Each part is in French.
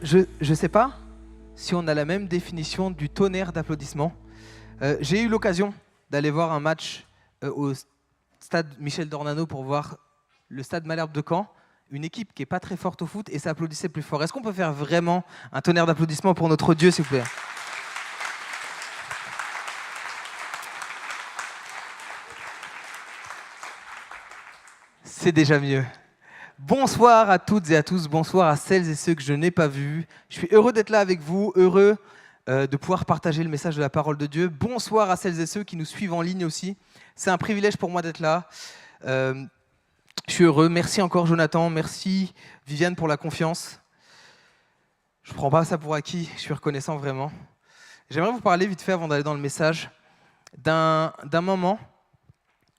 Je ne sais pas si on a la même définition du tonnerre d'applaudissements. J'ai eu l'occasion d'aller voir un match au stade Michel Dornano pour voir le stade Malherbe de Caen, une équipe qui n'est pas très forte au foot, et ça applaudissait plus fort. Est-ce qu'on peut faire vraiment un tonnerre d'applaudissements pour notre Dieu, s'il vous plaît ? C'est déjà mieux. Bonsoir à toutes et à tous, bonsoir à celles et ceux que je n'ai pas vus. Je suis heureux d'être là avec vous, heureux de pouvoir partager le message de la parole de Dieu. Bonsoir à celles et ceux qui nous suivent en ligne aussi. C'est un privilège pour moi d'être là. Je suis heureux. Merci encore Jonathan, merci Viviane pour la confiance. Je ne prends pas ça pour acquis, je suis reconnaissant vraiment. J'aimerais vous parler vite fait avant d'aller dans le message d'un moment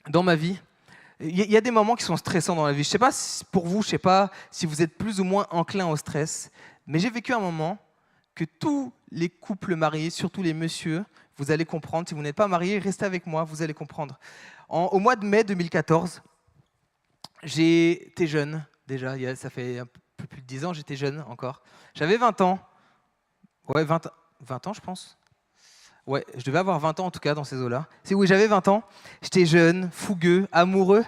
dans ma vie. Il y a des moments qui sont stressants dans la vie. Je ne sais pas pour vous, je ne sais pas si vous êtes plus ou moins enclin au stress, mais j'ai vécu un moment que tous les couples mariés, surtout les messieurs, vous allez comprendre. Si vous n'êtes pas mariés, restez avec moi, vous allez comprendre. Au mois de mai 2014, j'étais jeune, déjà, ça fait un peu plus de 10 ans, j'étais jeune encore. J'avais 20 ans. Ouais, 20 ans, je pense. Ouais, je devais avoir 20 ans en tout cas dans ces eaux-là. Oui, j'avais 20 ans, j'étais jeune, fougueux, amoureux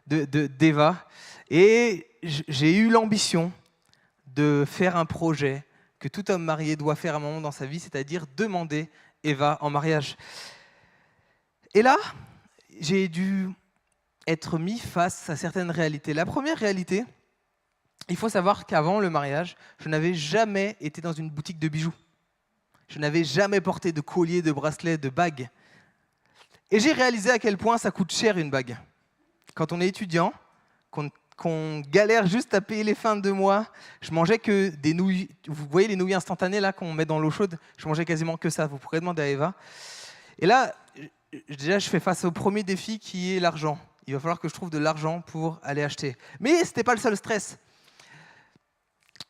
d'Eva. Et j'ai eu l'ambition de faire un projet que tout homme marié doit faire à un moment dans sa vie, c'est-à-dire demander Eva en mariage. Et là, j'ai dû être mis face à certaines réalités. La première réalité, il faut savoir qu'avant le mariage, je n'avais jamais été dans une boutique de bijoux. Je n'avais jamais porté de collier, de bracelet, de bague. Et j'ai réalisé à quel point ça coûte cher une bague. Quand on est étudiant, qu'on galère juste à payer les fins de mois, je mangeais que des nouilles. Vous voyez les nouilles instantanées là qu'on met dans l'eau chaude ? Je mangeais quasiment que ça. Vous pourrez demander à Eva. Et là, déjà, je fais face au premier défi qui est l'argent. Il va falloir que je trouve de l'argent pour aller acheter. Mais ce n'était pas le seul stress.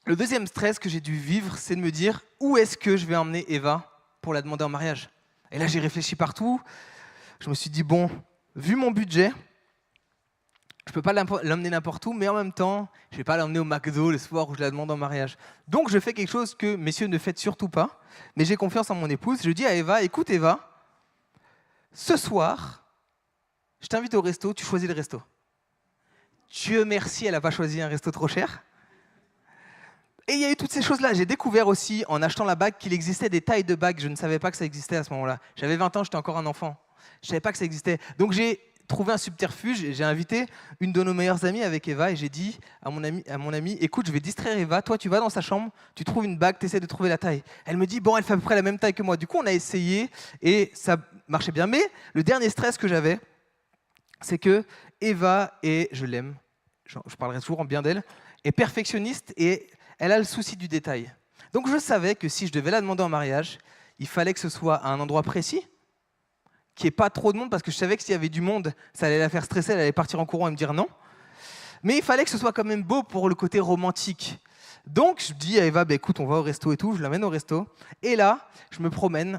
Le deuxième stress que j'ai dû vivre, c'est de me dire où est-ce que je vais emmener Eva pour la demander en mariage. Et là, j'ai réfléchi partout. Je me suis dit, bon, vu mon budget, je ne peux pas l'emmener n'importe où, mais en même temps, je ne vais pas l'emmener au McDo le soir où je la demande en mariage. Donc, je fais quelque chose que, messieurs, ne faites surtout pas, mais j'ai confiance en mon épouse. Je dis à Eva, écoute Eva, ce soir, je t'invite au resto, tu choisis le resto. Dieu merci, elle n'a pas choisi un resto trop cher. Et il y a eu toutes ces choses-là. J'ai découvert aussi, en achetant la bague, qu'il existait des tailles de bagues. Je ne savais pas que ça existait à ce moment-là. J'avais 20 ans, j'étais encore un enfant. Je ne savais pas que ça existait. Donc j'ai trouvé un subterfuge. J'ai invité une de nos meilleures amies avec Eva et j'ai dit à mon ami, écoute, je vais distraire Eva. Toi, tu vas dans sa chambre, tu trouves une bague, tu essaies de trouver la taille. Elle me dit, bon, elle fait à peu près la même taille que moi. Du coup, on a essayé et ça marchait bien. Mais le dernier stress que j'avais, c'est que Eva, et je l'aime, je parlerai toujours en bien d'elle, est perfectionniste et elle a le souci du détail. Donc je savais que si je devais la demander en mariage, il fallait que ce soit à un endroit précis, qu'il n'y ait pas trop de monde, parce que je savais que s'il y avait du monde, ça allait la faire stresser, elle allait partir en courant et me dire non. Mais il fallait que ce soit quand même beau pour le côté romantique. Donc je dis à Eva, écoute, on va au resto et tout, je l'amène au resto. Et là, je me promène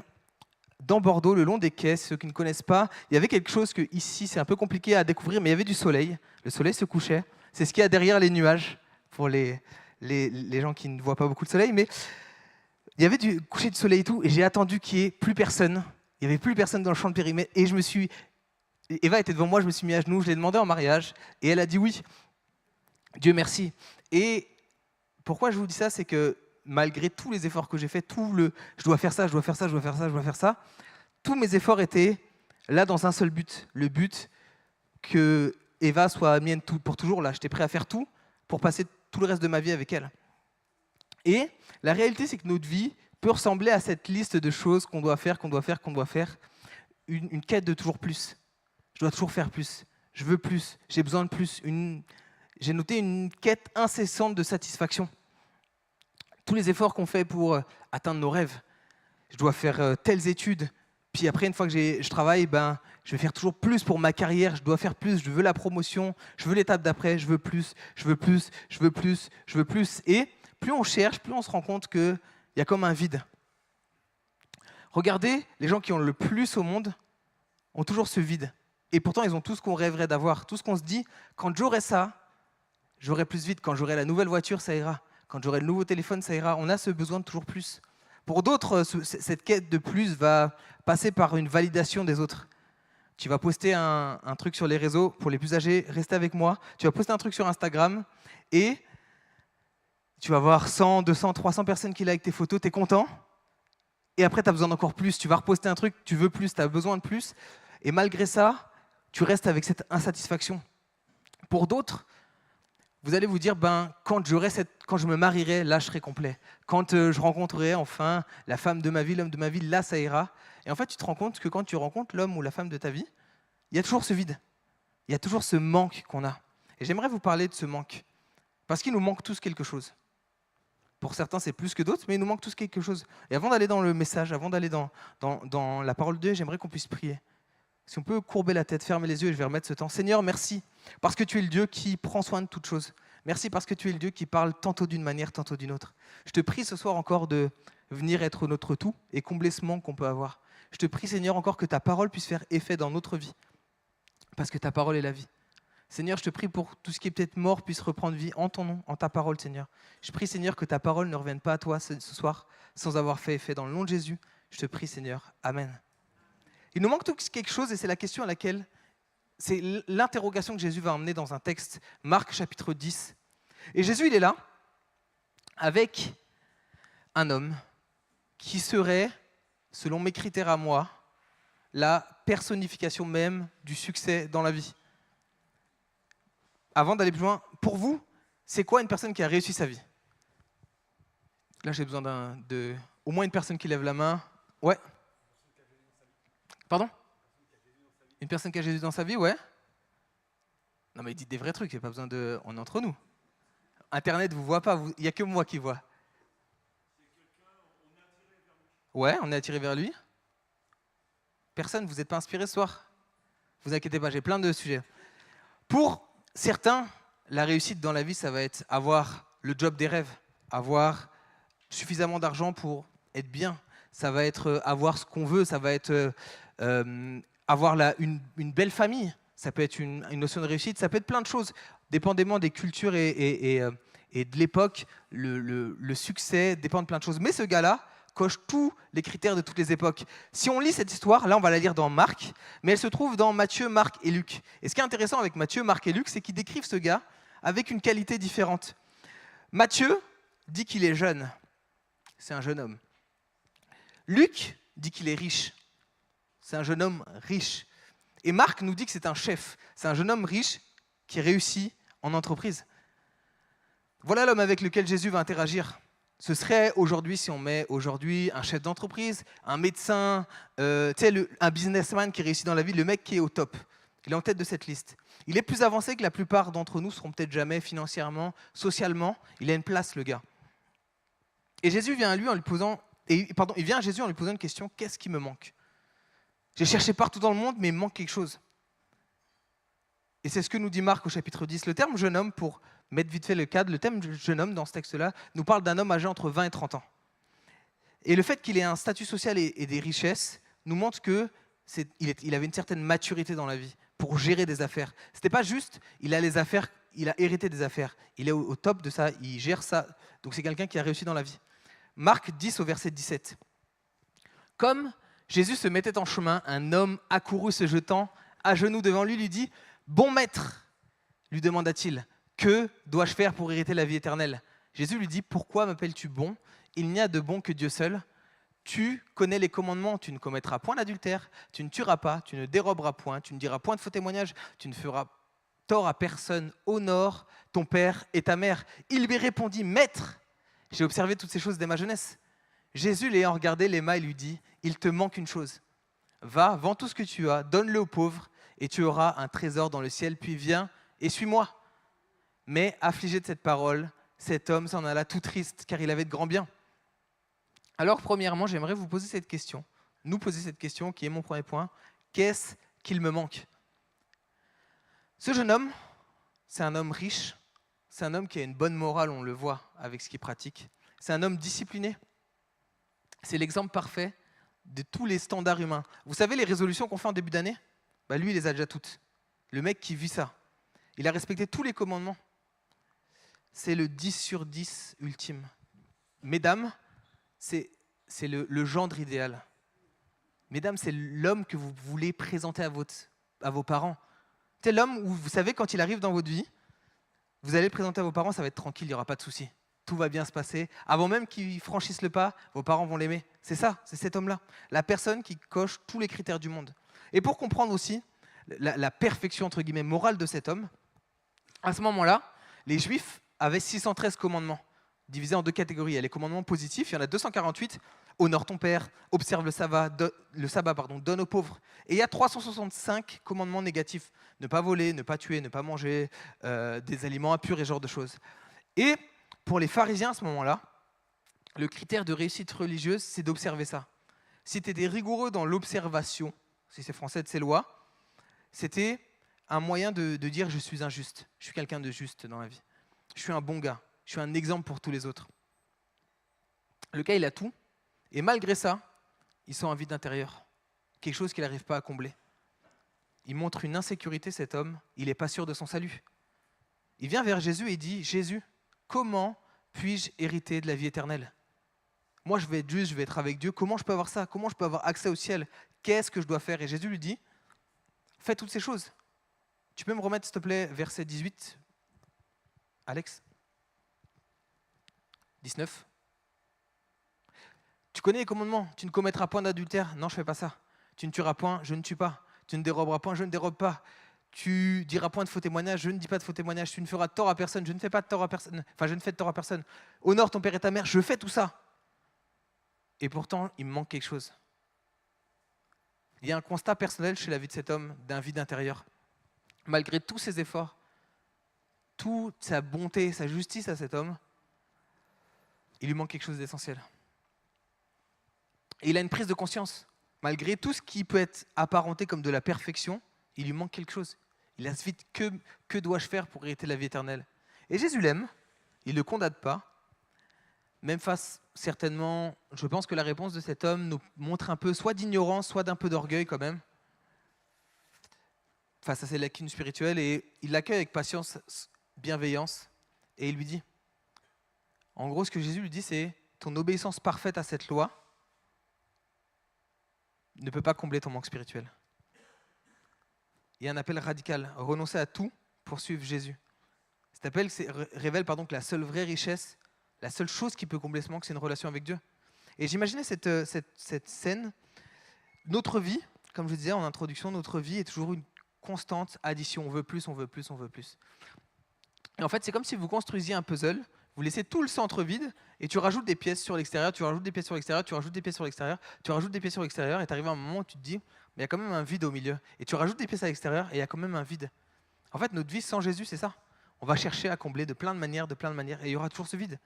dans Bordeaux, le long des quais. Ceux qui ne connaissent pas, il y avait quelque chose que ici, c'est un peu compliqué à découvrir, mais il y avait du soleil. Le soleil se couchait. C'est ce qu'il y a derrière les nuages, pour les gens qui ne voient pas beaucoup de soleil, mais il y avait du coucher de soleil et tout, et j'ai attendu qu'il n'y ait plus personne. Il n'y avait plus personne dans le champ de périmètre, et Eva était devant moi, je me suis mis à genoux, je l'ai demandé en mariage, et elle a dit oui. Dieu merci. Et pourquoi je vous dis ça, c'est que malgré tous les efforts que j'ai faits, je dois faire ça, je dois faire ça, je dois faire ça, je dois faire ça, tous mes efforts étaient là dans un seul but, le but que Eva soit mienne pour toujours. Là, j'étais prêt à faire tout pour passer tout le reste de ma vie avec elle. Et la réalité, c'est que notre vie peut ressembler à cette liste de choses qu'on doit faire, une quête de toujours plus. Je dois toujours faire plus, je veux plus, j'ai besoin de plus. J'ai noté une quête incessante de satisfaction. Tous les efforts qu'on fait pour atteindre nos rêves. Je dois faire telles études, puis après, une fois que je travaille, je vais faire toujours plus pour ma carrière, je dois faire plus, je veux la promotion, je veux l'étape d'après, je veux plus, je veux plus, je veux plus, je veux plus. Et plus on cherche, plus on se rend compte qu'il y a comme un vide. Regardez, les gens qui ont le plus au monde ont toujours ce vide. Et pourtant, ils ont tout ce qu'on rêverait d'avoir, tout ce qu'on se dit, quand j'aurai ça, j'aurai plus vite, quand j'aurai la nouvelle voiture, ça ira. Quand j'aurai le nouveau téléphone, ça ira. On a ce besoin de toujours plus. Pour d'autres, cette quête de plus va passer par une validation des autres. Tu vas poster un truc sur les réseaux. Pour les plus âgés, restez avec moi. Tu vas poster un truc sur Instagram et tu vas avoir 100, 200, 300 personnes qui likent tes photos. Tu es content. Et après, tu as besoin d'encore plus. Tu vas reposter un truc, tu veux plus, tu as besoin de plus. Et malgré ça, tu restes avec cette insatisfaction. Pour d'autres, vous allez vous dire, quand je me marierai, là, je serai complet. Quand je rencontrerai enfin la femme de ma vie, l'homme de ma vie, là, ça ira. Et en fait, tu te rends compte que quand tu rencontres l'homme ou la femme de ta vie, il y a toujours ce vide. Il y a toujours ce manque qu'on a. Et j'aimerais vous parler de ce manque. Parce qu'il nous manque tous quelque chose. Pour certains, c'est plus que d'autres, mais il nous manque tous quelque chose. Et avant d'aller dans le message, avant d'aller dans la parole de Dieu, j'aimerais qu'on puisse prier. Si on peut courber la tête, fermer les yeux et je vais remettre ce temps. Seigneur, merci parce que tu es le Dieu qui prend soin de toutes choses. Merci parce que tu es le Dieu qui parle tantôt d'une manière, tantôt d'une autre. Je te prie ce soir encore de venir être notre tout et combler ce manque qu'on peut avoir. Je te prie, Seigneur, encore que ta parole puisse faire effet dans notre vie parce que ta parole est la vie. Seigneur, je te prie pour tout ce qui est peut-être mort puisse reprendre vie en ton nom, en ta parole, Seigneur. Je prie, Seigneur, que ta parole ne revienne pas à toi ce soir sans avoir fait effet. Dans le nom de Jésus, je te prie, Seigneur. Amen. Il nous manque quelque chose et c'est la question à laquelle, c'est l'interrogation que Jésus va emmener dans un texte, Marc chapitre 10. Et Jésus, il est là avec un homme qui serait, selon mes critères à moi, la personnification même du succès dans la vie. Avant d'aller plus loin, pour vous, c'est quoi une personne qui a réussi sa vie? Là, j'ai besoin au moins une personne qui lève la main. Ouais. Pardon? Une personne qui a Jésus dans sa vie, ouais. Non mais dites des vrais trucs, il n'y a pas besoin de... On est entre nous. Internet, vous voit pas, il n'y a que moi qui vois. Ouais, on est attiré vers lui. Personne, vous n'êtes pas inspiré ce soir? Vous inquiétez pas, j'ai plein de sujets. Pour certains, la réussite dans la vie, ça va être avoir le job des rêves, avoir suffisamment d'argent pour être bien. Ça va être avoir ce qu'on veut, ça va être avoir une belle famille. Ça peut être une notion de réussite, ça peut être plein de choses. Dépendamment des cultures et de l'époque, le succès dépend de plein de choses. Mais ce gars-là coche tous les critères de toutes les époques. Si on lit cette histoire, là on va la lire dans Marc, mais elle se trouve dans Matthieu, Marc et Luc. Et ce qui est intéressant avec Matthieu, Marc et Luc, c'est qu'ils décrivent ce gars avec une qualité différente. Matthieu dit qu'il est jeune. C'est un jeune homme. Luc dit qu'il est riche. C'est un jeune homme riche. Et Marc nous dit que c'est un chef. C'est un jeune homme riche qui réussit en entreprise. Voilà l'homme avec lequel Jésus va interagir. Ce serait aujourd'hui, si on met aujourd'hui un chef d'entreprise, un médecin, un businessman qui réussit dans la vie, le mec qui est au top. Il est en tête de cette liste. Il est plus avancé que la plupart d'entre nous seront peut-être jamais financièrement, socialement. Il a une place, le gars. Et Jésus vient à lui en lui posant, il vient à Jésus en lui posant une question: qu'est-ce qui me manque? J'ai cherché partout dans le monde, mais il me manque quelque chose. Et c'est ce que nous dit Marc au chapitre 10. Le terme jeune homme, pour mettre vite fait le cadre, le terme jeune homme dans ce texte-là nous parle d'un homme âgé entre 20 et 30 ans. Et le fait qu'il ait un statut social et des richesses nous montre qu'il avait une certaine maturité dans la vie pour gérer des affaires. C'était pas juste, il a les affaires, il a hérité des affaires. Il est au top de ça, il gère ça. Donc c'est quelqu'un qui a réussi dans la vie. Marc 10 au verset 17. Comme Jésus se mettait en chemin, un homme accourut se jetant à genoux devant lui dit: « Bon maître !» lui demanda-t-il, « Que dois-je faire pour hériter la vie éternelle ?» Jésus lui dit: « Pourquoi m'appelles-tu bon? Il n'y a de bon que Dieu seul. Tu connais les commandements, tu ne commettras point d'adultère, tu ne tueras pas, tu ne déroberas point, tu ne diras point de faux témoignages, tu ne feras tort à personne, honore ton père et ta mère. » Il lui répondit: « Maître, j'ai observé toutes ces choses dès ma jeunesse. » Jésus l'ayant regardé l'aima et lui dit: « Il te manque une chose. Va, vends tout ce que tu as, donne-le aux pauvres, et tu auras un trésor dans le ciel, puis viens et suis-moi. » Mais affligé de cette parole, cet homme s'en alla tout triste, car il avait de grands biens. Alors, premièrement, j'aimerais vous poser cette question, nous poser cette question, qui est mon premier point. Qu'est-ce qu'il me manque? Ce jeune homme, c'est un homme riche, c'est un homme qui a une bonne morale, on le voit avec ce qu'il pratique. C'est un homme discipliné. C'est l'exemple parfait de tous les standards humains. Vous savez les résolutions qu'on fait en début d'année? Lui, il les a déjà toutes. Le mec qui vit ça. Il a respecté tous les commandements. c'est le 10 sur 10 ultime. Mesdames, c'est le gendre idéal. Mesdames, c'est l'homme que vous voulez présenter à vos parents. C'est l'homme où vous savez, quand il arrive dans votre vie, vous allez le présenter à vos parents, ça va être tranquille, il n'y aura pas de souci. Tout va bien se passer. Avant même qu'il franchisse le pas, vos parents vont l'aimer. C'est ça, c'est cet homme-là. La personne qui coche tous les critères du monde. Et pour comprendre aussi la perfection, entre guillemets, morale de cet homme, à ce moment-là, les Juifs avaient 613 commandements, divisés en deux catégories. Il y a les commandements positifs, il y en a 248. Honore ton père, observe le sabbat, donne aux pauvres. Et il y a 365 commandements négatifs. Ne pas voler, ne pas tuer, ne pas manger des aliments impurs et ce genre de choses. Et pour les pharisiens à ce moment-là, le critère de réussite religieuse, c'est d'observer ça. Si tu étais rigoureux dans l'observation, si c'est français de ces lois, c'était un moyen de dire je suis injuste, je suis quelqu'un de juste dans la vie. Je suis un bon gars, je suis un exemple pour tous les autres. Le gars, il a tout, et malgré ça, il sent un vide intérieur, quelque chose qu'il n'arrive pas à combler. Il montre une insécurité, cet homme, il n'est pas sûr de son salut. Il vient vers Jésus et il dit, Jésus, comment puis-je hériter de la vie éternelle? Moi, je vais être juste, je vais être avec Dieu, comment je peux avoir ça? Comment je peux avoir accès au ciel? Qu'est-ce que je dois faire? Et Jésus lui dit, fais toutes ces choses. Tu peux me remettre, s'il te plaît, verset 18, Alex 19. Tu connais les commandements. Tu ne commettras point d'adultère. Non, je ne fais pas ça. Tu ne tueras point, je ne tue pas. Tu ne déroberas point, je ne dérobe pas. Tu diras point de faux témoignage, je ne dis pas de faux témoignage. Tu ne feras de tort à personne, je ne fais pas de tort à personne. Enfin, je ne fais de tort à personne. Honore ton père et ta mère, je fais tout ça. Et pourtant, il me manque quelque chose. Il y a un constat personnel chez la vie de cet homme, d'un vide intérieur. Malgré tous ses efforts, toute sa bonté, sa justice à cet homme, il lui manque quelque chose d'essentiel. Et il a une prise de conscience. Malgré tout ce qui peut être apparenté comme de la perfection, il lui manque quelque chose. Il a ce vide, que dois-je faire pour hériter la vie éternelle? Et Jésus l'aime, il ne le condamne pas, même face, certainement, je pense que la réponse de cet homme nous montre un peu soit d'ignorance, soit d'un peu d'orgueil quand même, face à ses lacunes spirituelles, et il l'accueille avec patience, bienveillance, et il lui dit, en gros ce que Jésus lui dit c'est, ton obéissance parfaite à cette loi ne peut pas combler ton manque spirituel. Il y a un appel radical, renoncer à tout pour suivre Jésus. Cet appel révèle que la seule vraie richesse, la seule chose qui peut combler ce manque, c'est une relation avec Dieu. Et j'imaginais cette scène, notre vie, comme je disais en introduction, notre vie est toujours une constante addition, on veut plus, on veut plus, on veut plus. Et en fait, c'est comme si vous construisiez un puzzle, vous laissez tout le centre vide et tu rajoutes des pièces sur l'extérieur, tu rajoutes des pièces sur l'extérieur, tu rajoutes des pièces sur l'extérieur, tu rajoutes des pièces sur l'extérieur et tu arrives à un moment où tu te dis, mais il y a quand même un vide au milieu. Et tu rajoutes des pièces à l'extérieur et il y a quand même un vide. En fait, notre vie sans Jésus, c'est ça. On va chercher à combler de plein de manières, et il y aura toujours ce vide.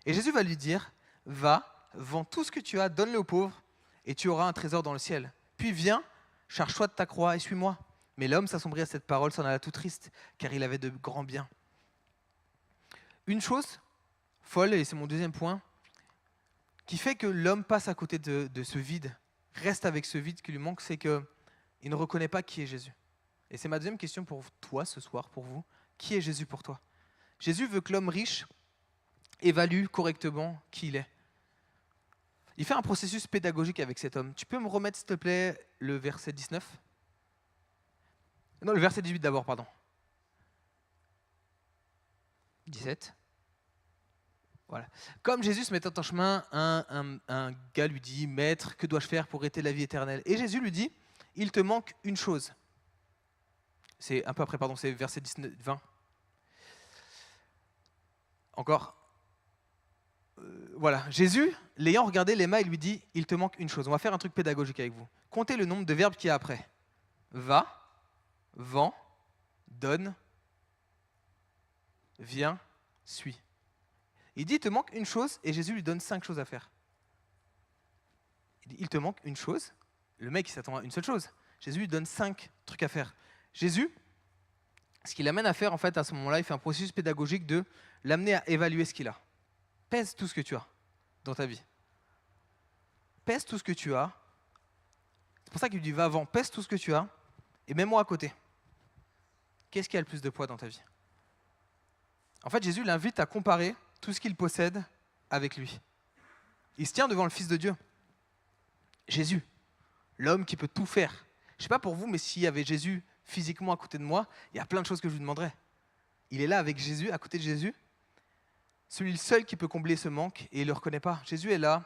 Et Jésus va lui dire, va, vends tout ce que tu as, donne-le aux pauvres et tu auras un trésor dans le ciel. Puis viens, charge-toi de ta croix et suis-moi. Mais l'homme s'assombrit à cette parole, s'en alla tout triste, car il avait de grands biens. Une chose folle, et c'est mon deuxième point, qui fait que l'homme passe à côté de ce vide, reste avec ce vide qui lui manque, c'est qu'il ne reconnaît pas qui est Jésus. Et c'est ma deuxième question pour toi ce soir, pour vous. Qui est Jésus pour toi? Jésus veut que l'homme riche évalue correctement qui il est. Il fait un processus pédagogique avec cet homme. Tu peux me remettre, s'il te plaît, le verset 19? Non, le verset 18 d'abord, pardon. 17. Voilà. Comme Jésus se mettait en chemin, un gars lui dit, Maître, que dois-je faire pour hériter la vie éternelle? Et Jésus lui dit, il te manque une chose. C'est un peu après, pardon, c'est verset 19, 20. Encore. Voilà. Jésus, l'ayant regardé, l'aima et lui dit, il te manque une chose. On va faire un truc pédagogique avec vous. Comptez le nombre de verbes qu'il y a après. Va, vends, donne, viens, suis. Il dit, il te manque une chose, et Jésus lui donne 5 choses à faire. Il dit, il te manque une chose. Le mec, il s'attend à une seule chose. Jésus lui donne 5 trucs à faire. Jésus, ce qu'il l'amène à faire, en fait, à ce moment-là, il fait un processus pédagogique de l'amener à évaluer ce qu'il a. Pèse tout ce que tu as dans ta vie. Pèse tout ce que tu as. C'est pour ça qu'il lui dit, va avant, pèse tout ce que tu as, et mets-moi à côté. Qu'est-ce qui a le plus de poids dans ta vie? En fait, Jésus l'invite à comparer tout ce qu'il possède avec lui. Il se tient devant le Fils de Dieu. Jésus, l'homme qui peut tout faire. Je ne sais pas pour vous, mais s'il y avait Jésus physiquement à côté de moi, il y a plein de choses que je lui demanderais. Il est là avec Jésus, à côté de Jésus, celui seul qui peut combler ce manque, et il ne le reconnaît pas. Jésus est là,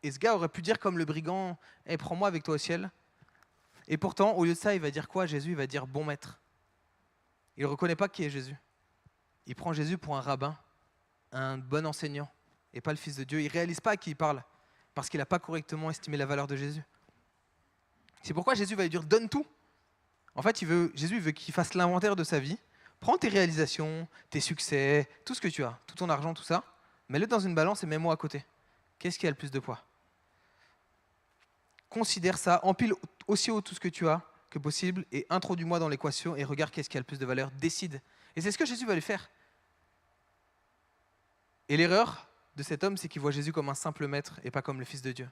et ce gars aurait pu dire comme le brigand, « Hey, prends-moi avec toi au ciel ». Et pourtant, au lieu de ça, il va dire quoi? Jésus, il va dire « bon maître ». Il ne reconnaît pas qui est Jésus. Il prend Jésus pour un rabbin, un bon enseignant, et pas le Fils de Dieu. Il ne réalise pas à qui il parle, parce qu'il n'a pas correctement estimé la valeur de Jésus. C'est pourquoi Jésus va lui dire « donne tout ». En fait, Jésus veut qu'il fasse l'inventaire de sa vie. Prends tes réalisations, tes succès, tout ce que tu as, tout ton argent, tout ça, mets-le dans une balance et mets-moi à côté. Qu'est-ce qui a le plus de poids? Considère ça, empile aussi haut tout ce que tu as que possible et introduis-moi dans l'équation et regarde qu'est-ce qui a le plus de valeur, décide. Et c'est ce que Jésus va lui faire. Et l'erreur de cet homme, c'est qu'il voit Jésus comme un simple maître et pas comme le Fils de Dieu.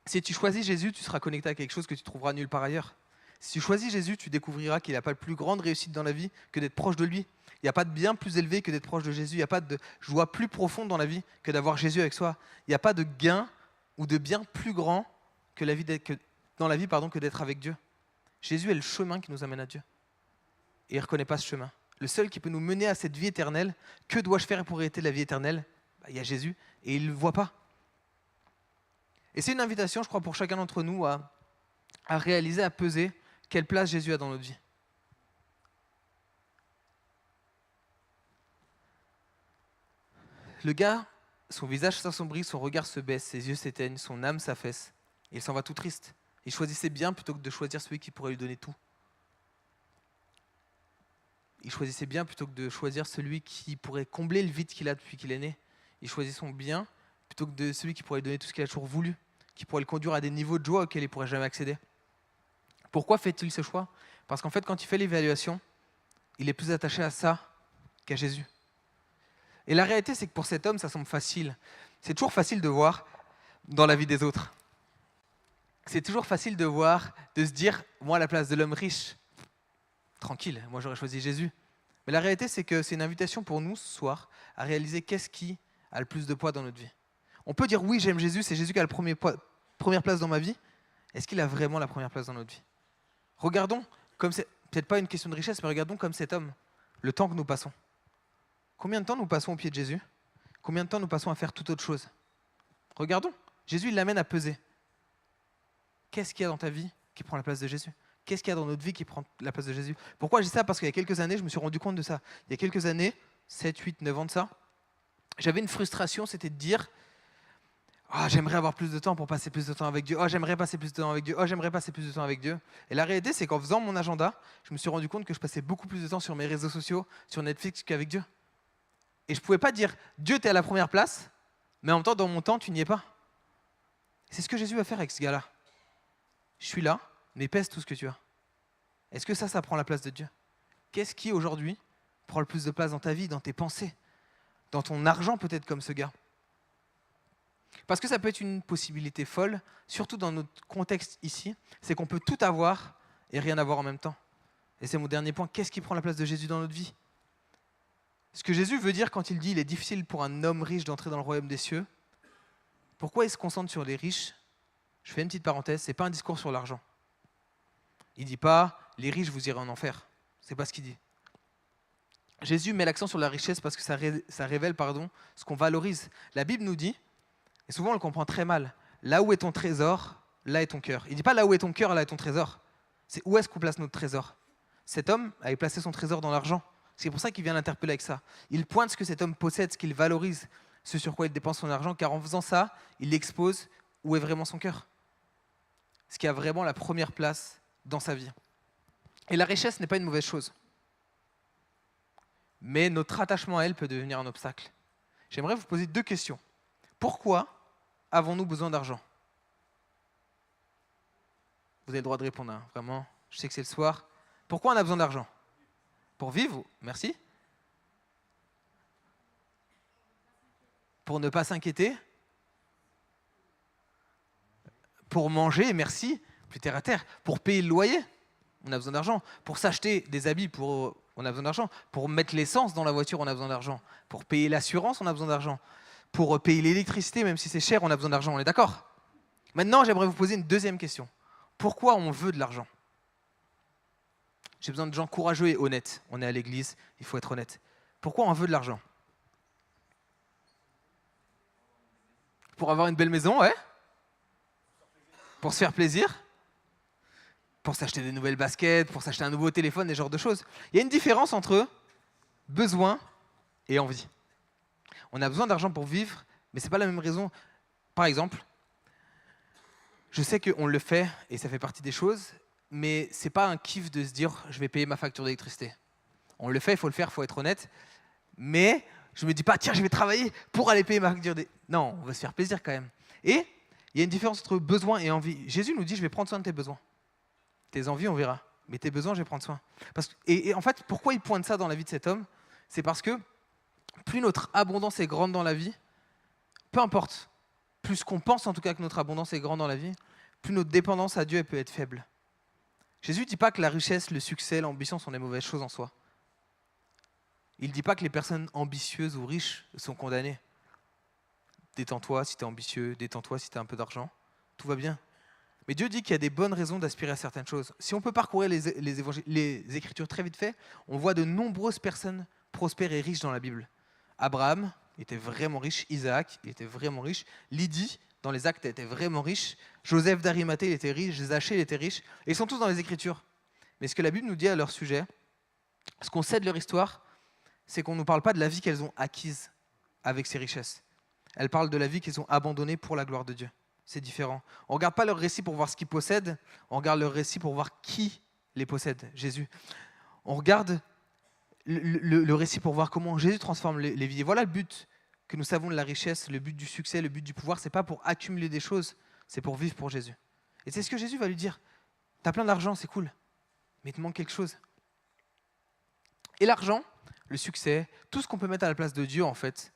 Si tu choisis Jésus, tu seras connecté à quelque chose que tu trouveras nulle part ailleurs. Si tu choisis Jésus, tu découvriras qu'il n'a pas de plus grande réussite dans la vie que d'être proche de lui. Il n'y a pas de bien plus élevé que d'être proche de Jésus. Il n'y a pas de joie plus profonde dans la vie que d'avoir Jésus avec soi. Il n'y a pas de gain ou de bien plus grand que dans la vie que d'être avec Dieu. Jésus est le chemin qui nous amène à Dieu. Et il ne reconnaît pas ce chemin. Le seul qui peut nous mener à cette vie éternelle, que dois-je faire pour hériter de la vie éternelle? Il y a Jésus et il ne le voit pas. Et c'est une invitation, je crois, pour chacun d'entre nous à réaliser, à peser quelle place Jésus a dans notre vie. Le gars, son visage s'assombrit, son regard se baisse, ses yeux s'éteignent, son âme s'affaisse. Et il s'en va tout triste. Il choisissait bien plutôt que de choisir celui qui pourrait lui donner tout. Il choisissait bien plutôt que de choisir celui qui pourrait combler le vide qu'il a depuis qu'il est né. Il choisit son bien plutôt que de celui qui pourrait lui donner tout ce qu'il a toujours voulu, qui pourrait le conduire à des niveaux de joie auxquels il ne pourrait jamais accéder. Pourquoi fait-il ce choix? Parce qu'en fait, quand il fait l'évaluation, il est plus attaché à ça qu'à Jésus. Et la réalité, c'est que pour cet homme, ça semble facile. C'est toujours facile de voir dans la vie des autres. C'est toujours facile de voir, de se dire, moi, à la place de l'homme riche, tranquille, moi, j'aurais choisi Jésus. Mais la réalité, c'est que c'est une invitation pour nous, ce soir, à réaliser qu'est-ce qui a le plus de poids dans notre vie. On peut dire, oui, j'aime Jésus, c'est Jésus qui a la première place dans ma vie. Est-ce qu'il a vraiment la première place dans notre vie? Regardons, comme c'est peut-être pas une question de richesse, mais regardons comme cet homme, le temps que nous passons. Combien de temps nous passons au pied de Jésus? Combien de temps nous passons à faire toute autre chose? Regardons, Jésus il l'amène à peser. Qu'est-ce qu'il y a dans ta vie qui prend la place de Jésus? Qu'est-ce qu'il y a dans notre vie qui prend la place de Jésus? Pourquoi je dis ça? Parce qu'il y a quelques années, je me suis rendu compte de ça. Il y a quelques années, 7, 8, 9 ans de ça, j'avais une frustration, c'était de dire « j'aimerais avoir plus de temps pour passer plus de temps avec Dieu. J'aimerais passer plus de temps avec Dieu. J'aimerais passer plus de temps avec Dieu. » Et la réalité, c'est qu'en faisant mon agenda, je me suis rendu compte que je passais beaucoup plus de temps sur mes réseaux sociaux, sur Netflix qu'avec Dieu. Et je ne pouvais pas dire « Dieu, tu es à la première place », mais en même temps, dans mon temps, tu n'y es pas. C'est ce que Jésus va faire avec ce gars-là. Je suis là, mais pèse tout ce que tu as. Est-ce que ça prend la place de Dieu? Qu'est-ce qui, aujourd'hui, prend le plus de place dans ta vie, dans tes pensées, dans ton argent peut-être comme ce gars? Parce que ça peut être une possibilité folle, surtout dans notre contexte ici, c'est qu'on peut tout avoir et rien avoir en même temps. Et c'est mon dernier point, qu'est-ce qui prend la place de Jésus dans notre vie? Ce que Jésus veut dire quand il dit « il est difficile pour un homme riche d'entrer dans le royaume des cieux », pourquoi il se concentre sur les riches? Je fais une petite parenthèse, ce n'est pas un discours sur l'argent. Il ne dit pas « les riches, vous irez en enfer ». Ce n'est pas ce qu'il dit. Jésus met l'accent sur la richesse parce que ça révèle ce qu'on valorise. La Bible nous dit, et souvent on le comprend très mal, là où est ton trésor, là est ton cœur. Il ne dit pas là où est ton cœur, là est ton trésor. C'est où est-ce qu'on place notre trésor. Cet homme avait placé son trésor dans l'argent. C'est pour ça qu'il vient l'interpeller avec ça. Il pointe ce que cet homme possède, ce qu'il valorise, ce sur quoi il dépense son argent, car en faisant ça, il expose où est vraiment son cœur. Ce qui a vraiment la première place dans sa vie. Et la richesse n'est pas une mauvaise chose. Mais notre attachement à elle peut devenir un obstacle. J'aimerais vous poser 2 questions. Pourquoi avons-nous besoin d'argent? Vous avez le droit de répondre, hein, vraiment. Je sais que c'est le soir. Pourquoi on a besoin d'argent? Pour vivre? Merci. Pour ne pas s'inquiéter? Pour manger, merci. Plus terre à terre. Pour payer le loyer? On a besoin d'argent. Pour s'acheter des habits, on on a besoin d'argent. Pour mettre l'essence dans la voiture, on a besoin d'argent. Pour payer l'assurance, on a besoin d'argent. Pour payer l'électricité, même si c'est cher, on a besoin d'argent. On est d'accord? Maintenant, j'aimerais vous poser une deuxième question. Pourquoi on veut de l'argent? J'ai besoin de gens courageux et honnêtes. On est à l'église, il faut être honnête. Pourquoi on veut de l'argent? Pour avoir une belle maison, ouais. Pour se faire plaisir. Pour s'acheter des nouvelles baskets, pour s'acheter un nouveau téléphone, des genres de choses. Il y a une différence entre besoin et envie. On a besoin d'argent pour vivre, mais ce n'est pas la même raison. Par exemple, je sais qu'on le fait, et ça fait partie des choses, mais ce n'est pas un kiff de se dire « je vais payer ma facture d'électricité ». On le fait, il faut le faire, il faut être honnête, mais je ne me dis pas « tiens, je vais travailler pour aller payer ma facture d'électricité ». Non, on va se faire plaisir quand même. Et il y a une différence entre besoin et envie. Jésus nous dit « je vais prendre soin de tes besoins ». Tes envies, on verra. Mais tes besoins, je vais prendre soin. Et en fait, pourquoi il pointe ça dans la vie de cet homme? C'est parce que plus notre abondance est grande dans la vie, peu importe, plus qu'on pense en tout cas que notre abondance est grande dans la vie, plus notre dépendance à Dieu elle peut être faible. Jésus ne dit pas que la richesse, le succès, l'ambition sont des mauvaises choses en soi. Il ne dit pas que les personnes ambitieuses ou riches sont condamnées. Détends-toi si tu es ambitieux, détends-toi si tu as un peu d'argent, tout va bien. Mais Dieu dit qu'il y a des bonnes raisons d'aspirer à certaines choses. Si on peut parcourir les Écritures très vite fait, on voit de nombreuses personnes prospères et riches dans la Bible. Abraham était vraiment riche, Isaac il était vraiment riche, Lydie, dans les Actes, elle était vraiment riche, Joseph d'Arimathée il était riche, Zachée il était riche, et ils sont tous dans les Écritures. Mais ce que la Bible nous dit à leur sujet, ce qu'on sait de leur histoire, c'est qu'on ne nous parle pas de la vie qu'elles ont acquise avec ces richesses. Elles parlent de la vie qu'ils ont abandonnée pour la gloire de Dieu. C'est différent. On ne regarde pas leur récit pour voir ce qu'ils possèdent, on regarde leur récit pour voir qui les possède, Jésus. On regarde le récit pour voir comment Jésus transforme les vies. Et voilà le but que nous savons de la richesse, le but du succès, le but du pouvoir, ce n'est pas pour accumuler des choses, c'est pour vivre pour Jésus. Et c'est ce que Jésus va lui dire. Tu as plein d'argent, c'est cool, mais il te manque quelque chose. Et l'argent, le succès, tout ce qu'on peut mettre à la place de Dieu, en fait,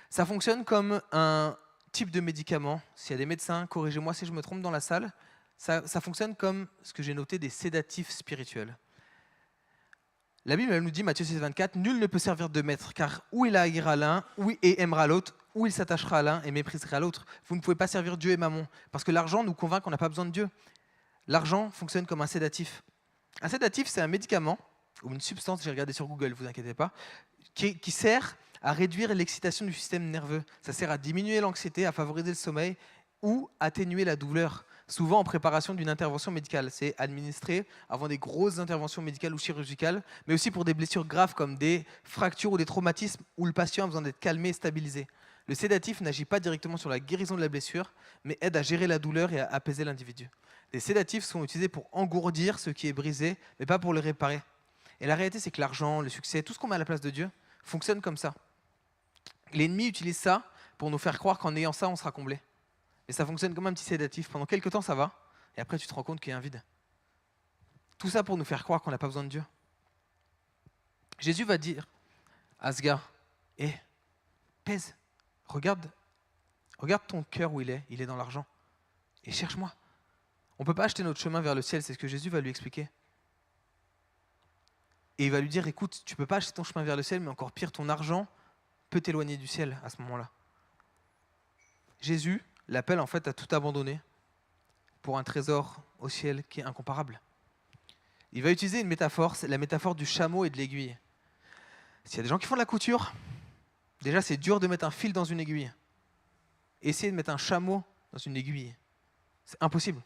ça fonctionne comme un type de médicament. S'il y a des médecins, corrigez-moi si je me trompe dans la salle, ça fonctionne comme ce que j'ai noté des sédatifs spirituels. La Bible elle nous dit, Matthieu 6, 24, « Nul ne peut servir de maître, car ou il haïra l'un, ou et aimera l'autre, ou il s'attachera à l'un et méprisera l'autre. Vous ne pouvez pas servir Dieu et Mammon, parce que l'argent nous convainc qu'on n'a pas besoin de Dieu. L'argent fonctionne comme un sédatif. Un sédatif, c'est un médicament, ou une substance, j'ai regardé sur Google, ne vous inquiétez pas, qui sert à réduire l'excitation du système nerveux. Ça sert à diminuer l'anxiété, à favoriser le sommeil ou atténuer la douleur, souvent en préparation d'une intervention médicale. C'est administré avant des grosses interventions médicales ou chirurgicales, mais aussi pour des blessures graves comme des fractures ou des traumatismes où le patient a besoin d'être calmé et stabilisé. Le sédatif n'agit pas directement sur la guérison de la blessure, mais aide à gérer la douleur et à apaiser l'individu. Les sédatifs sont utilisés pour engourdir ce qui est brisé, mais pas pour le réparer. Et la réalité, c'est que l'argent, le succès, tout ce qu'on met à la place de Dieu, fonctionne comme ça. L'ennemi utilise ça pour nous faire croire qu'en ayant ça, on sera comblé. Et ça fonctionne comme un petit sédatif. Pendant quelques temps, ça va. Et après, tu te rends compte qu'il y a un vide. Tout ça pour nous faire croire qu'on n'a pas besoin de Dieu. Jésus va dire à ce gars, pèse, regarde ton cœur où il est dans l'argent. Et cherche-moi. On ne peut pas acheter notre chemin vers le ciel, c'est ce que Jésus va lui expliquer. Et il va lui dire, écoute, tu ne peux pas acheter ton chemin vers le ciel, mais encore pire, ton argent peut t'éloigner du ciel à ce moment-là. Jésus l'appelle en fait à tout abandonner pour un trésor au ciel qui est incomparable. Il va utiliser une métaphore, c'est la métaphore du chameau et de l'aiguille. S'il y a des gens qui font de la couture, déjà c'est dur de mettre un fil dans une aiguille. Essayez de mettre un chameau dans une aiguille. C'est impossible.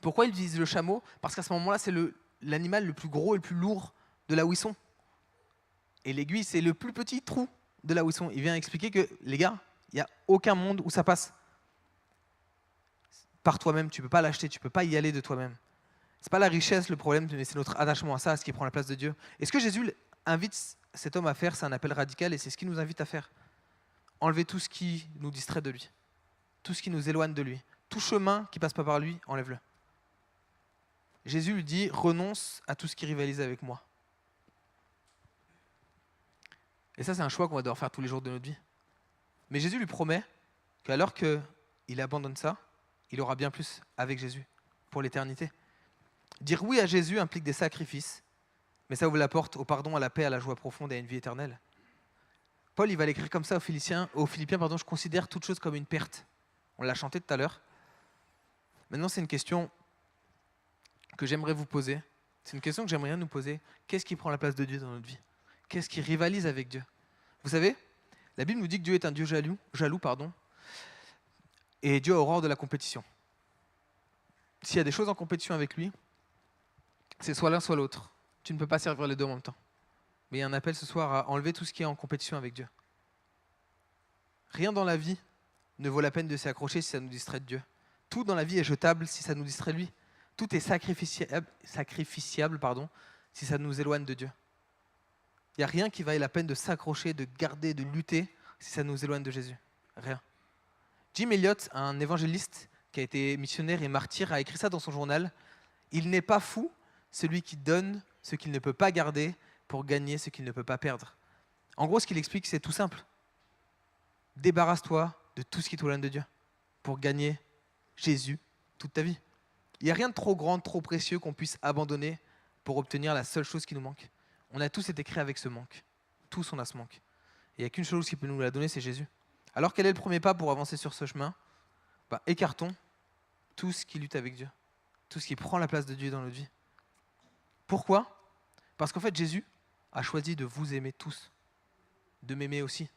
Pourquoi il utilise le chameau? Parce qu'à ce moment-là, c'est l'animal le plus gros et le plus lourd de là où ils sont. Et l'aiguille, c'est le plus petit trou de là où ils sont. Il vient expliquer que, les gars, il n'y a aucun monde où ça passe. Par toi-même, tu ne peux pas l'acheter, tu ne peux pas y aller de toi-même. Ce n'est pas la richesse le problème, mais c'est notre attachement à ça, à ce qui prend la place de Dieu. Et ce que Jésus invite cet homme à faire, c'est un appel radical et c'est ce qu'il nous invite à faire. Enlever tout ce qui nous distrait de lui, tout ce qui nous éloigne de lui. Tout chemin qui passe pas par lui, enlève-le. Jésus lui dit, renonce à tout ce qui rivalise avec moi. Et ça, c'est un choix qu'on va devoir faire tous les jours de notre vie. Mais Jésus lui promet qu'alors qu'il abandonne ça, il aura bien plus avec Jésus pour l'éternité. Dire oui à Jésus implique des sacrifices, mais ça ouvre la porte au pardon, à la paix, à la joie profonde et à une vie éternelle. Paul, il va l'écrire comme ça aux Philippiens, je considère toute chose comme une perte. On l'a chanté tout à l'heure. Maintenant, c'est une question que j'aimerais vous poser. C'est une question que j'aimerais nous poser. Qu'est-ce qui prend la place de Dieu dans notre vie? Qu'est-ce qui rivalise avec Dieu? Vous savez, la Bible nous dit que Dieu est un Dieu jaloux, et Dieu a horreur de la compétition. S'il y a des choses en compétition avec lui, c'est soit l'un, soit l'autre. Tu ne peux pas servir les deux en même temps. Mais il y a un appel ce soir à enlever tout ce qui est en compétition avec Dieu. Rien dans la vie ne vaut la peine de s'y accrocher si ça nous distrait de Dieu. Tout dans la vie est jetable si ça nous distrait de lui. Tout est sacrificiable si ça nous éloigne de Dieu. Il n'y a rien qui vaille la peine de s'accrocher, de garder, de lutter si ça nous éloigne de Jésus. Rien. Jim Elliot, un évangéliste qui a été missionnaire et martyr, a écrit ça dans son journal. Il n'est pas fou, celui qui donne ce qu'il ne peut pas garder pour gagner ce qu'il ne peut pas perdre. En gros, ce qu'il explique, c'est tout simple. Débarrasse-toi de tout ce qui t'éloigne de Dieu pour gagner Jésus toute ta vie. Il n'y a rien de trop grand, trop précieux qu'on puisse abandonner pour obtenir la seule chose qui nous manque. On a tous été créés avec ce manque. Tous on a ce manque. Et il n'y a qu'une chose qui peut nous la donner, c'est Jésus. Alors quel est le premier pas pour avancer sur ce chemin? Écartons tout ce qui lutte avec Dieu. Tout ce qui prend la place de Dieu dans notre vie. Pourquoi? Parce qu'en fait, Jésus a choisi de vous aimer tous. De m'aimer aussi.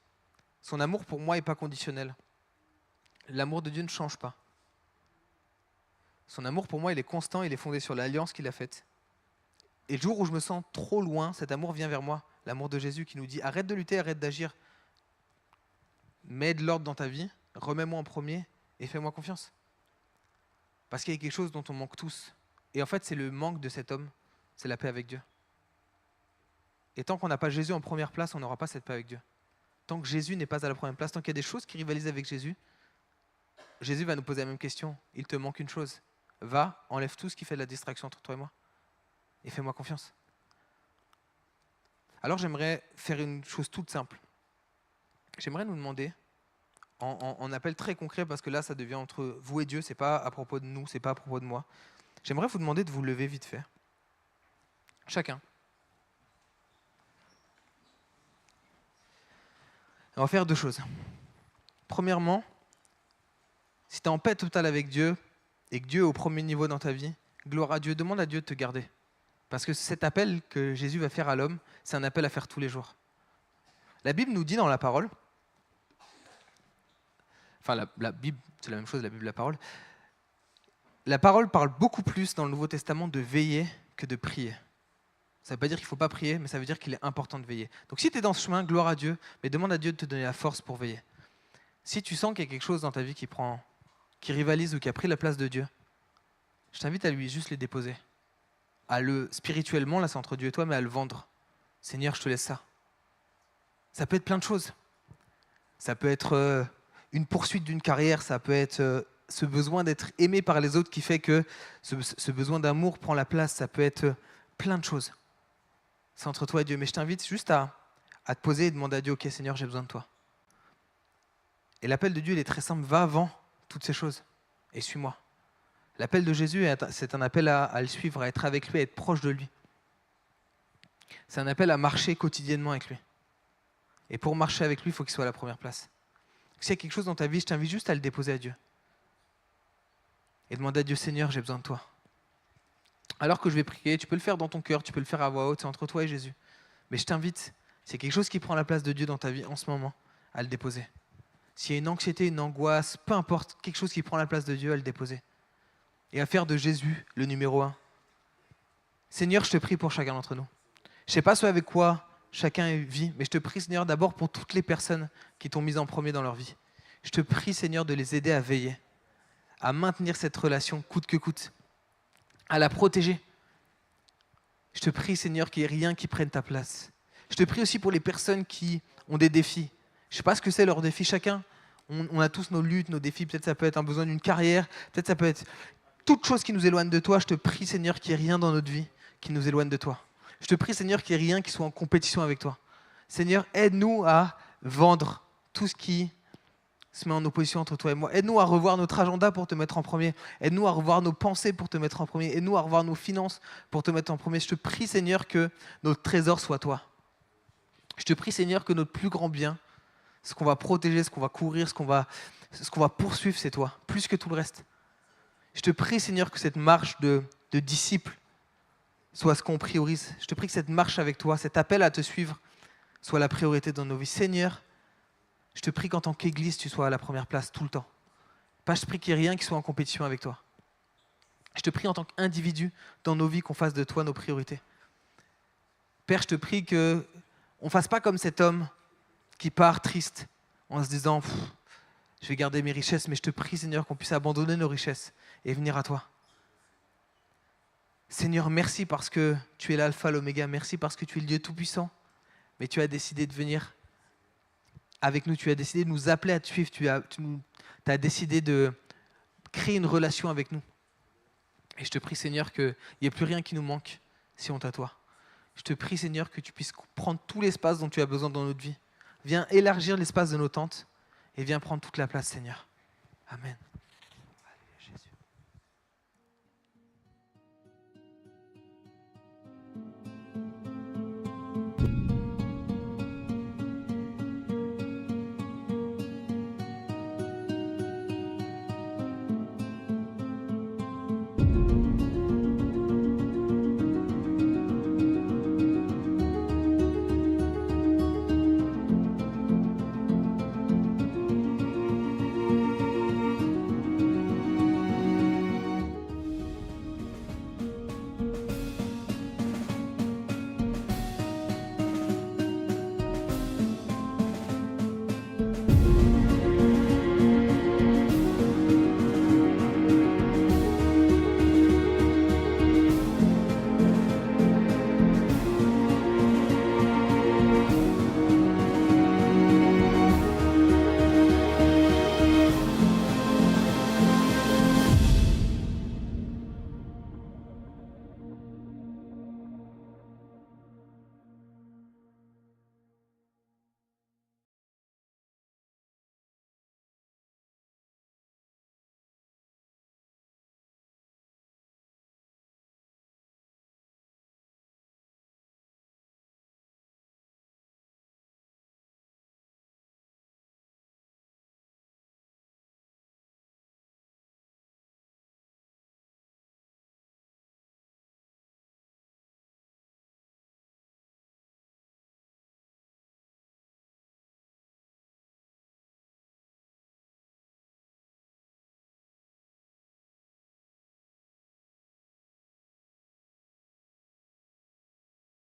Son amour pour moi n'est pas conditionnel. L'amour de Dieu ne change pas. Son amour pour moi, il est constant, il est fondé sur l'alliance qu'il a faite. Et le jour où je me sens trop loin, cet amour vient vers moi. L'amour de Jésus qui nous dit, arrête de lutter, arrête d'agir. Mets de l'ordre dans ta vie, remets-moi en premier et fais-moi confiance. Parce qu'il y a quelque chose dont on manque tous. Et en fait, c'est le manque de cet homme, c'est la paix avec Dieu. Et tant qu'on n'a pas Jésus en première place, on n'aura pas cette paix avec Dieu. Tant que Jésus n'est pas à la première place, tant qu'il y a des choses qui rivalisent avec Jésus, Jésus va nous poser la même question. Il te manque une chose. Va, enlève tout ce qui fait de la distraction entre toi et moi. Et fais-moi confiance. Alors j'aimerais faire une chose toute simple. J'aimerais nous demander, en appel très concret, parce que là ça devient entre vous et Dieu, c'est pas à propos de nous, c'est pas à propos de moi. J'aimerais vous demander de vous lever vite fait. Chacun. On va faire deux choses. Premièrement, si tu es en paix totale avec Dieu et que Dieu est au premier niveau dans ta vie, gloire à Dieu, demande à Dieu de te garder. Parce que cet appel que Jésus va faire à l'homme, c'est un appel à faire tous les jours. La Bible nous dit dans la parole, la Bible, c'est la même chose, la Bible, la parole parle beaucoup plus dans le Nouveau Testament de veiller que de prier. Ça ne veut pas dire qu'il ne faut pas prier, mais ça veut dire qu'il est important de veiller. Donc si tu es dans ce chemin, gloire à Dieu, mais demande à Dieu de te donner la force pour veiller. Si tu sens qu'il y a quelque chose dans ta vie qui rivalise ou qui a pris la place de Dieu, je t'invite à lui juste les déposer. Spirituellement, là c'est entre Dieu et toi, mais à le vendre. Seigneur, je te laisse ça. Ça peut être plein de choses. Ça peut être une poursuite d'une carrière, ça peut être ce besoin d'être aimé par les autres qui fait que ce besoin d'amour prend la place, ça peut être plein de choses. C'est entre toi et Dieu. Mais je t'invite juste à te poser et demander à Dieu, ok Seigneur, j'ai besoin de toi. Et l'appel de Dieu, il est très simple, va avant toutes ces choses et suis-moi. L'appel de Jésus, c'est un appel à le suivre, à être avec lui, à être proche de lui. C'est un appel à marcher quotidiennement avec lui. Et pour marcher avec lui, il faut qu'il soit à la première place. S'il y a quelque chose dans ta vie, je t'invite juste à le déposer à Dieu. Et demander à Dieu, Seigneur, j'ai besoin de toi. Alors que je vais prier, tu peux le faire dans ton cœur, tu peux le faire à voix haute, c'est entre toi et Jésus. Mais je t'invite, s'il y a quelque chose qui prend la place de Dieu dans ta vie en ce moment, à le déposer. S'il y a une anxiété, une angoisse, peu importe, quelque chose qui prend la place de Dieu, à le déposer. Et à faire de Jésus le numéro 1. Seigneur, je te prie pour chacun d'entre nous. Je ne sais pas ce avec quoi chacun vit, mais je te prie, Seigneur, d'abord pour toutes les personnes qui t'ont mis en premier dans leur vie. Je te prie, Seigneur, de les aider à veiller, à maintenir cette relation coûte que coûte, à la protéger. Je te prie, Seigneur, qu'il n'y ait rien qui prenne ta place. Je te prie aussi pour les personnes qui ont des défis. Je ne sais pas ce que c'est leur défi. Chacun, on a tous nos luttes, nos défis. Peut-être ça peut être un besoin d'une carrière. Peut-être ça peut être toute chose qui nous éloigne de toi. Je te prie, Seigneur, qu'il n'y ait rien dans notre vie qui nous éloigne de toi. Je te prie, Seigneur, qu'il n'y ait rien qui soit en compétition avec toi. Seigneur, aide-nous à vendre tout ce qui se met en opposition entre toi et moi. Aide-nous à revoir notre agenda pour te mettre en premier. Aide-nous à revoir nos pensées pour te mettre en premier. Aide-nous à revoir nos finances pour te mettre en premier. Je te prie, Seigneur, que notre trésor soit toi. Je te prie, Seigneur, que notre plus grand bien, ce qu'on va protéger, ce qu'on va courir, ce qu'on va poursuivre, c'est toi, plus que tout le reste. Je te prie, Seigneur, que cette marche de disciple soit ce qu'on priorise. Je te prie que cette marche avec toi, cet appel à te suivre, soit la priorité dans nos vies. Seigneur, je te prie qu'en tant qu'Église, tu sois à la première place tout le temps. Pas, je te prie qu'il n'y ait rien qui soit en compétition avec toi. Je te prie en tant qu'individu dans nos vies qu'on fasse de toi nos priorités. Père, je te prie qu'on ne fasse pas comme cet homme qui part triste en se disant « je vais garder mes richesses », mais je te prie, Seigneur, qu'on puisse abandonner nos richesses et venir à toi. Seigneur, merci parce que tu es l'alpha, l'oméga. Merci parce que tu es le Dieu tout-puissant. Mais tu as décidé de venir avec nous. Tu as décidé de nous appeler à te suivre. Tu as décidé de créer une relation avec nous. Et je te prie, Seigneur, qu'il n'y ait plus rien qui nous manque si on t'a toi. Je te prie, Seigneur, que tu puisses prendre tout l'espace dont tu as besoin dans notre vie. Viens élargir l'espace de nos tentes et viens prendre toute la place, Seigneur. Amen.